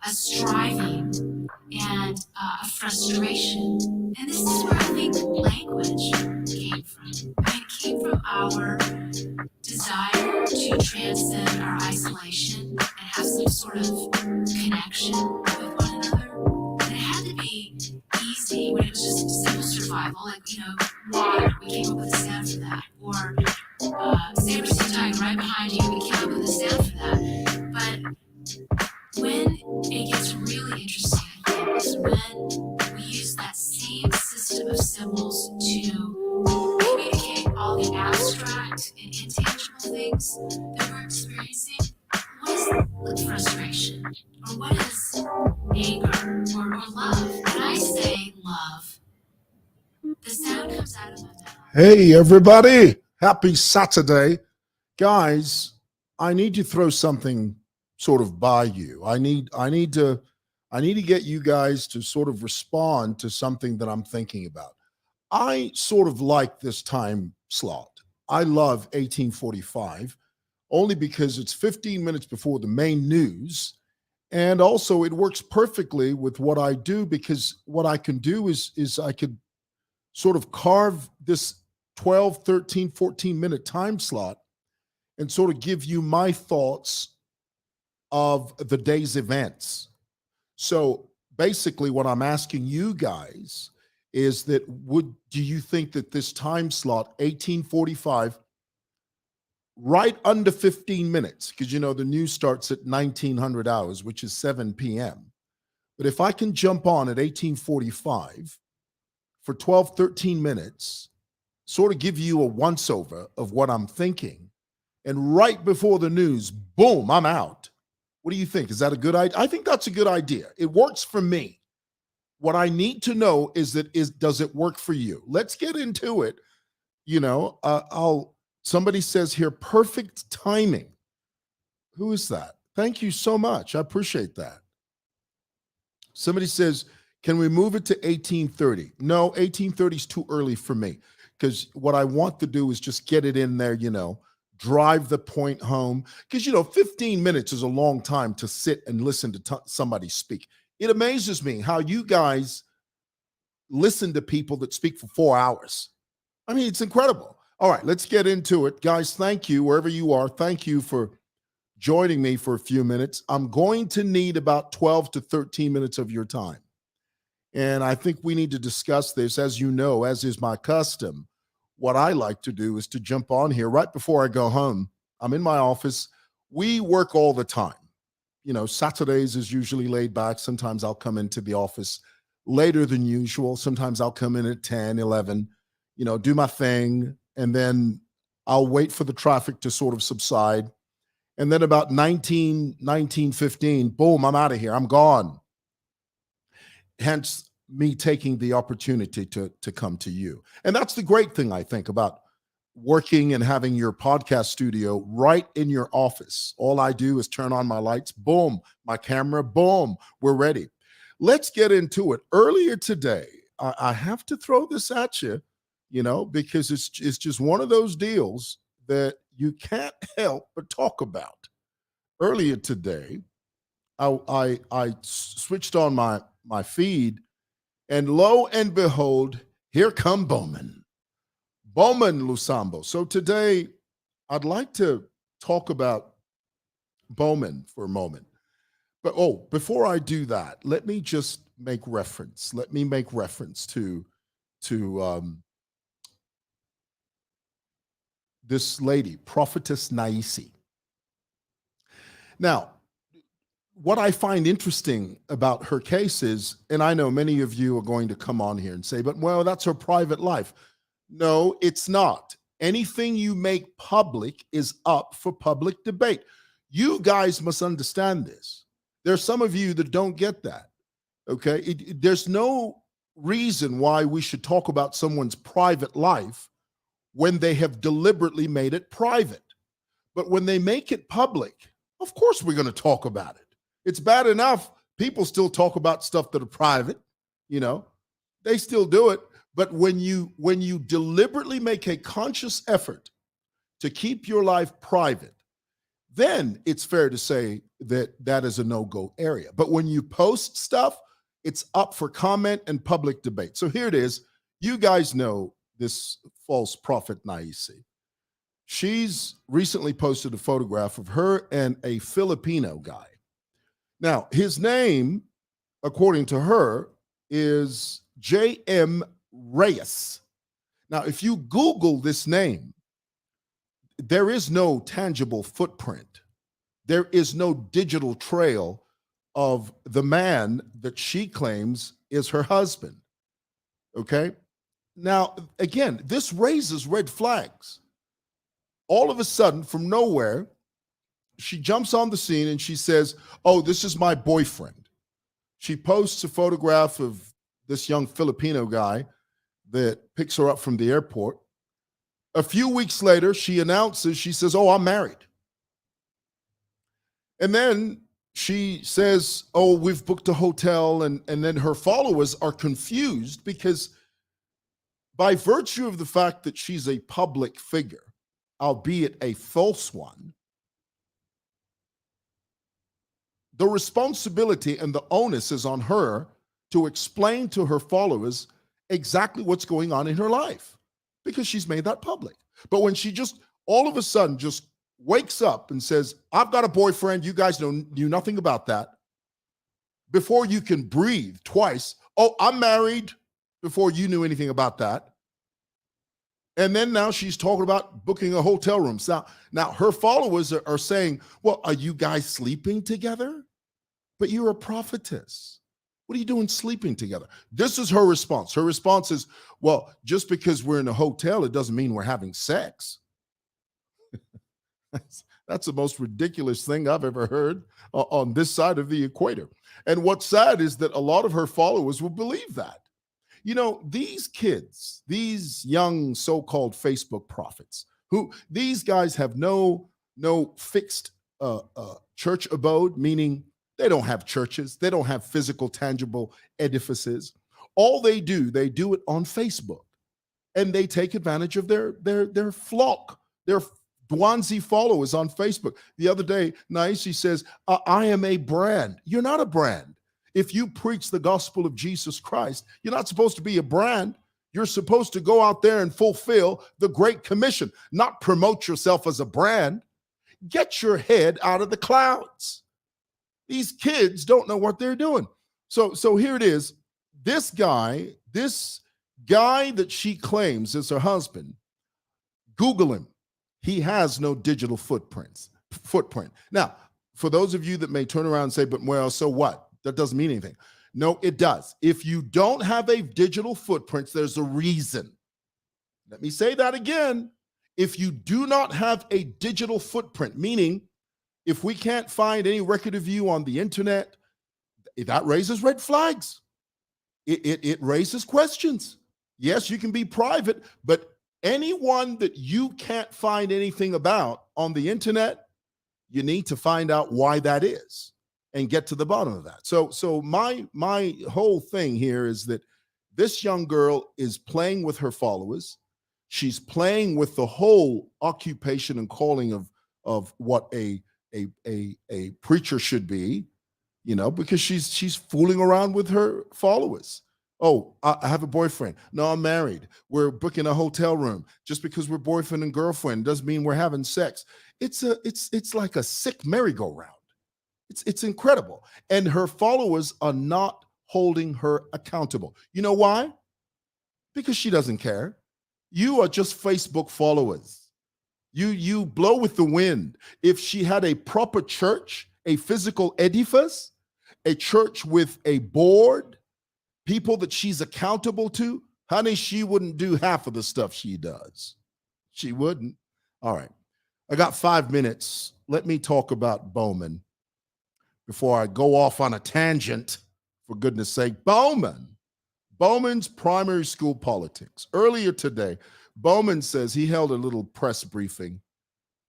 a striving, and a frustration. And this is where I think language came from. I mean, it came from our desire to transcend our isolation and have some sort of connection with one another. And it had to be easy when it was just simple survival, like, water. We came up with a sound for that. Or saber tying right behind you, we came up with a sound for that. But when it gets really interesting, I think, is when we use that same system of symbols to communicate all the abstract and intangible things that we're experiencing. What is frustration? Or what is anger or love? When I say love, the sound comes out of my mouth. Hey, everybody. Happy Saturday. Guys, I need to throw something sort of by you. I need to get you guys to sort of respond to something that I'm thinking about. I sort of like this time slot. I love 1845 only because it's 15 minutes before the main news. And also it works perfectly with what I do, because what I can do is I could sort of carve this 12, 13, 14-minute time slot and sort of give you my thoughts of the day's events. So basically what I'm asking you guys is that do you think that this time slot, 1845, right under 15 minutes, because the news starts at 1900 hours, which is 7 p.m. But if I can jump on at 1845 for 12, 13 minutes, sort of give you a once-over of what I'm thinking, and right before the news, boom, I'm out. What do you think? Is that a good idea? I think that's a good idea. It works for me. What I need to know is does it work for you? Let's get into it. Somebody says here, perfect timing. Who is that? Thank you so much. I appreciate that. Somebody says, can we move it to 1830? No, 1830 is too early for me, because what I want to do is just get it in there, drive the point home. Because, 15 minutes is a long time to sit and listen to somebody speak. It amazes me how you guys listen to people that speak for 4 hours. I mean, it's incredible. All right, let's get into it. Guys, thank you, wherever you are. Thank you for joining me for a few minutes. I'm going to need about 12 to 13 minutes of your time. And I think we need to discuss this. As you know, as is my custom, what I like to do is to jump on here right before I go home. I'm in my office. We work all the time. Saturdays is usually laid back. Sometimes I'll come into the office later than usual. Sometimes I'll come in at 10, 11, do my thing. And then I'll wait for the traffic to sort of subside. And then about 19:15, boom, I'm out of here. I'm gone. Hence me taking the opportunity to come to you. And that's the great thing, I think, about working and having your podcast studio right in your office. All I do is turn on my lights, boom, my camera, boom, we're ready. Let's get into it. Earlier today, I have to throw this at you, because it's just one of those deals that you can't help but talk about. Earlier today, I switched on my feed, and lo and behold, here come Bowman Lusambo. So today, I'd like to talk about Bowman for a moment. But before I do that, let me just make reference. Let me make reference to this lady, Prophetess Naisi. Now, what I find interesting about her case is, and I know many of you are going to come on here and say, but well, that's her private life. No, it's not. Anything you make public is up for public debate. You guys must understand this. There's some of you that don't get that. Okay. There's no reason why we should talk about someone's private life when they have deliberately made it private. But when they make it public, of course we're going to talk about it. It's bad enough people still talk about stuff that are private, they still do it. But when you deliberately make a conscious effort to keep your life private, then it's fair to say that that is a no-go area. But when you post stuff, it's up for comment and public debate. So here it is. You guys know this false prophet Naisi. She's recently posted a photograph of her and a Filipino guy. Now, his name, according to her, is J.M. Reyes. Now, if you Google this name, there is no tangible footprint. There is no digital trail of the man that she claims is her husband. Okay? Now, again, this raises red flags. All of a sudden, from nowhere, she jumps on the scene and she says, "Oh, this is my boyfriend." She posts a photograph of this young Filipino guy that picks her up from the airport. A few weeks later, she announces, she says, "Oh, I'm married." And then she says, "Oh, we've booked a hotel." And then her followers are confused because by virtue of the fact that she's a public figure, albeit a false one, the responsibility and the onus is on her to explain to her followers exactly what's going on in her life because she's made that public. But when she just all of a sudden just wakes up and says, "I've got a boyfriend, you guys knew nothing about that," before you can breathe twice, "Oh, I'm married," before you knew anything about that. And then now she's talking about booking a hotel room. Now her followers are saying, "Well, are you guys sleeping together? But you're a prophetess. What are you doing sleeping together?" This is her response. Her response is, "Well, just because we're in a hotel, it doesn't mean we're having sex." That's the most ridiculous thing I've ever heard on this side of the equator. And what's sad is that a lot of her followers will believe that. You know, these kids, these young so-called Facebook prophets, who these guys have no fixed church abode, meaning they don't have churches, they don't have physical, tangible edifices. All they do it on Facebook, and they take advantage of their flock, their Dwanzi followers on Facebook. The other day, Naisi says, "I am a brand." You're not a brand. If you preach the gospel of Jesus Christ, you're not supposed to be a brand. You're supposed to go out there and fulfill the Great Commission, not promote yourself as a brand. Get your head out of the clouds. These kids don't know what they're doing. So here it is. This guy that she claims is her husband, Google him. He has no digital footprint. Now, for those of you that may turn around and say, "But well, so what? That doesn't mean anything." No, it does. If you don't have a digital footprint, there's a reason. Let me say that again. If you do not have a digital footprint, meaning if we can't find any record of you on the internet, that raises red flags. It raises questions. Yes, you can be private, but anyone that you can't find anything about on the internet, you need to find out why that is and get to the bottom of that. So my whole thing here is that this young girl is playing with her followers. She's playing with the whole occupation and calling of what a preacher should be, because she's fooling around with her followers. "Oh, I have a boyfriend. No, I'm married. We're booking a hotel room. Just because we're boyfriend and girlfriend doesn't mean we're having sex." It's like a sick merry-go-round. It's incredible. And her followers are not holding her accountable. You know why? Because she doesn't care. You are just Facebook followers. You blow with the wind. If she had a proper church, a physical edifice, a church with a board, people that she's accountable to, honey, she wouldn't do half of the stuff she does. She wouldn't. All right. I got 5 minutes. Let me talk about Bowman before I go off on a tangent, for goodness sake. Bowman's primary school politics. Earlier today, Bowman says he held a little press briefing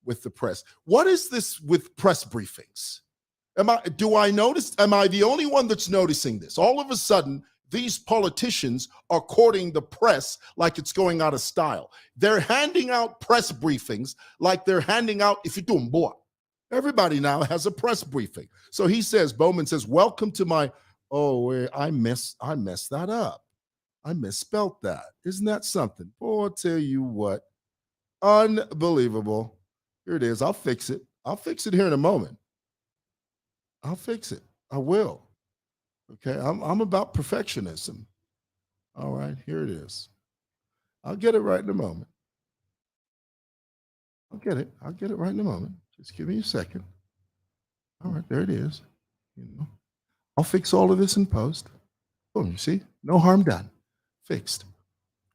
with the press. What is this with press briefings? Am I the only one that's noticing this? All of a sudden, these politicians are courting the press like it's going out of style. They're handing out press briefings like they're handing out ifitumbua. Everybody now has a press briefing. So he says, Bowman says, welcome to my, oh, wait, I messed that up. I misspelt that. Isn't that something? Boy, I'll tell you what. Unbelievable. Here it is. I'll fix it. I'll fix it here in a moment. I'll fix it. I will. Okay. I'm about perfectionism. All right. Here it is. I'll get it right in a moment. I'll get it. I'll get it right in a moment. Just give me a second. All right. There it is. I'll fix all of this in post. Boom. You see? No harm done. Fixed.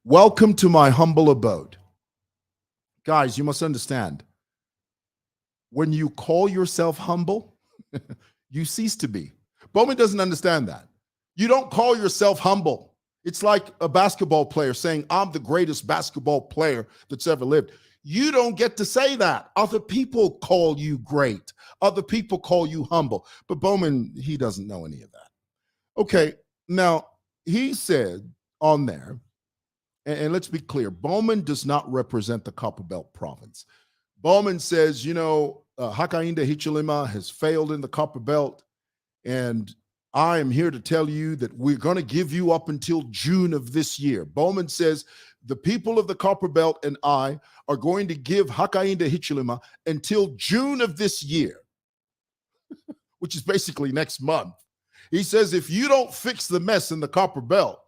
Welcome to my humble abode. Guys, you must understand. When you call yourself humble, you cease to be. Bowman doesn't understand that. You don't call yourself humble. It's like a basketball player saying, I'm the greatest basketball player that's ever lived. You don't get to say that. Other people call you great. Other people call you humble. But Bowman, he doesn't know any of that. Okay, now he said on there, and let's be clear, Bowman does not represent the Copperbelt province. Bowman says, Hakainda Hichilema has failed in the Copperbelt, and I am here to tell you that we're going to give you up until June of this year. Bowman says the people of the Copperbelt and I are going to give Hakainda Hichilema until June of this year, which is basically next month. He says if you don't fix the mess in the Copperbelt,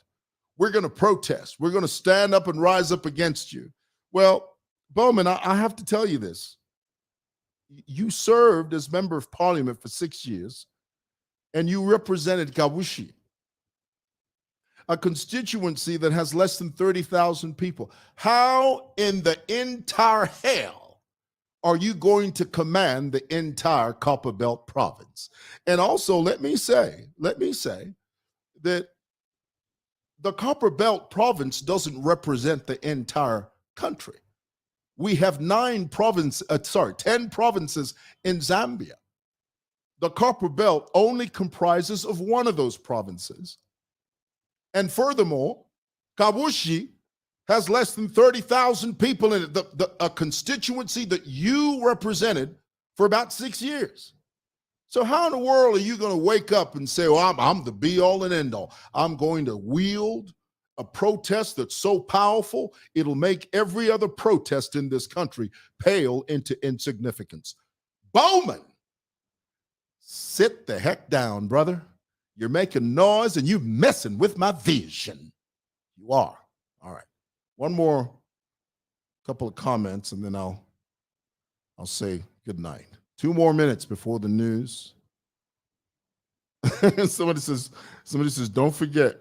we're going to protest. We're going to stand up and rise up against you. Well, Bowman, I have to tell you this. You served as member of parliament for 6 years, and you represented Kabushi, a constituency that has less than 30,000 people. How in the entire hell are you going to command the entire Copperbelt province? And also, let me say that the Copperbelt province doesn't represent the entire country. We have 10 provinces in Zambia. The Copperbelt only comprises of one of those provinces. And furthermore, Kabushi has less than 30,000 people in it, a constituency that you represented for about 6 years. So how in the world are you going to wake up and say, well, I'm the be-all and end-all. I'm going to wield a protest that's so powerful, it'll make every other protest in this country pale into insignificance. Bowman, sit the heck down, brother. You're making noise and you're messing with my vision. You are. All right. One more couple of comments and then I'll say good night. 2 more minutes before the news. Somebody says, don't forget.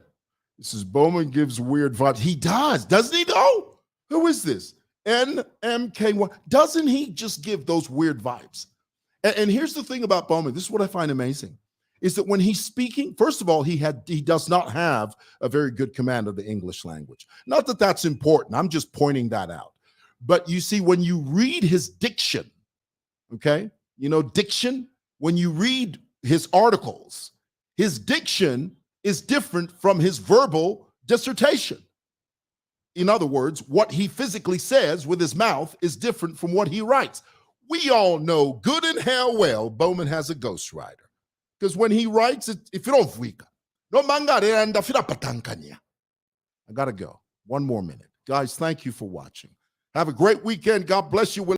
This is Bowman gives weird vibes. He does, doesn't he though? Who is this? NMK1. Doesn't he just give those weird vibes? And here's the thing about Bowman. This is what I find amazing, is that when he's speaking, first of all, he does not have a very good command of the English language. Not that that's important. I'm just pointing that out. But you see, when you read his diction, okay, diction, when you read his articles, his diction is different from his verbal dissertation. In other words, what he physically says with his mouth is different from what he writes. We all know good and hell well Bowman has a ghostwriter. Because when he writes it, if you don't fika, no mangare and I gotta go. 1 more minute. Guys, thank you for watching. Have a great weekend. God bless you.